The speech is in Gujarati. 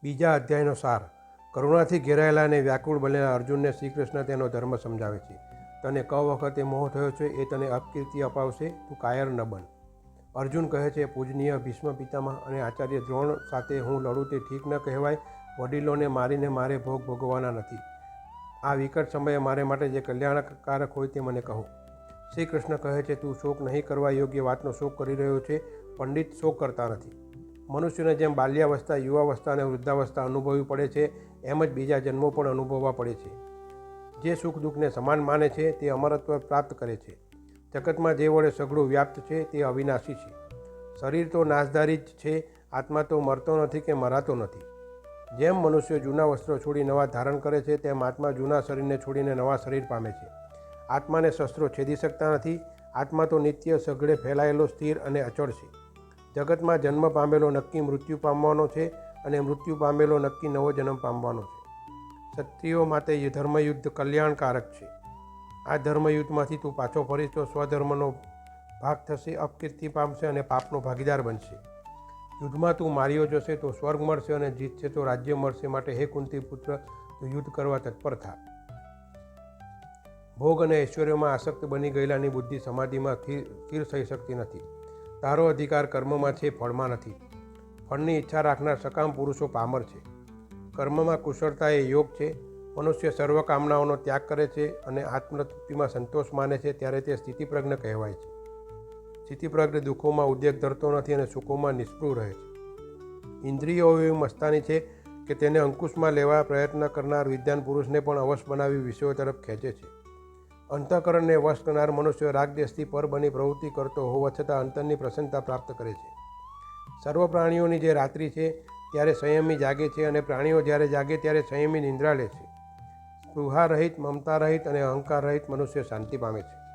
બીજા અધ્યાયનો સાર. કરુણાથી ઘેરાયેલા અને વ્યાકુળ બનેલા અર્જુનને શ્રી કૃષ્ણ તેનો ધર્મ સમજાવે છે. તને ક વખતે મોહ થયો છે એ તને અપકીર્તિ અપાવશે, તું કાયર ન બન. અર્જુન કહે છે, પૂજનીય ભીષ્મ પિતામહ અને આચાર્ય દ્રોણ સાથે હું લડું તે ઠીક ન કહેવાય. વડીલોને મારીને મારે ભોગ ભોગવવાના નથી. આ વિકટ સમયે મારે માટે જે કલ્યાણકારક હોય તે મને કહો. શ્રી કૃષ્ણ કહે છે, તું શોક નહીં કરવા યોગ્ય વાતનો શોક કરી રહ્યો છે. પંડિત શોક કરતા નથી. મનુષ્યને જેમ બાલ્યાવસ્થા, યુવાવસ્થા અને વૃદ્ધાવસ્થા અનુભવવી પડે છે, એમ જ બીજા જન્મો પણ અનુભવવા પડે છે. જે સુખ દુઃખને સમાન માને છે તે અમરત્વ પ્રાપ્ત કરે છે. જગતમાં જે વડે સઘળું વ્યાપ્ત છે તે અવિનાશી છે. શરીર તો નાશધારી જ છે, આત્મા તો મરતો નથી કે મરાતો નથી. જેમ મનુષ્ય જૂના વસ્ત્રો છોડી નવા ધારણ કરે છે, તેમ આત્મા જૂના શરીરને છોડીને નવા શરીર પામે છે. આત્માને શસ્ત્રો છેદી શકતા નથી. આત્મા તો નિત્ય સઘળે ફેલાયેલો, સ્થિર અને અચળ છે. જગતમાં જન્મ પામેલો નક્કી મૃત્યુ પામવાનો છે અને મૃત્યુ પામેલો નક્કી નવો જન્મ પામવાનો છે. ક્ષત્રિયો માટે ધર્મયુદ્ધ કલ્યાણકારક છે. આ ધર્મયુદ્ધમાંથી તું પાછો ફરીશ તો સ્વધર્મનો ભાગ થશે, અપકીર્તિ પામશે અને પાપનો ભાગીદાર બનશે. યુદ્ધમાં તું માર્યો જશે તો સ્વર્ગ મળશે અને જીતશે તો રાજ્ય મળશે. માટે હે કુંતી પુત્ર, તું યુદ્ધ કરવા તત્પર થા. ભોગ અને ઐશ્વર્યમાં આસક્ત બની ગયેલાની બુદ્ધિ સમાધિમાં સ્થિર થઈ શકતી નથી. તારો અધિકાર કર્મમાં છે, ફળમાં નથી. ફળની ઈચ્છા રાખનાર સકામ પુરુષો પામર છે. કર્મમાં કુશળતા એ યોગ છે. મનુષ્ય સર્વ કામનાઓનો ત્યાગ કરે છે અને આત્મતૃપ્તિમાં સંતોષ માને છે ત્યારે તે સ્થિતિપ્રજ્ઞ કહેવાય છે. સ્થિતિપ્રજ્ઞ દુઃખોમાં ઉદ્વેગ ધરતો નથી અને સુખોમાં નિષ્પૃહ રહે છે. ઇન્દ્રિયો એવી મસ્તાની છે કે તેને અંકુશમાં લેવા પ્રયત્ન કરનાર વિદ્વાન પુરુષને પણ અવશ બનાવી વિષયો તરફ ખેંચે છે. અંતઃકરણને વશ કરનાર મનુષ્ય રાગદેશથી પર બની પ્રવૃત્તિ કરતો હોવા છતાં અંતરની પ્રસન્નતા પ્રાપ્ત કરે છે. સર્વ પ્રાણીઓની જે રાત્રિ છે ત્યારે સંયમી જાગે છે અને પ્રાણીઓ જ્યારે જાગે ત્યારે સંયમી નિંદ્રા લે છે. સ્પૃહા રહિત, મમતા રહિત અને અહંકાર રહિત મનુષ્ય શાંતિ પામે છે.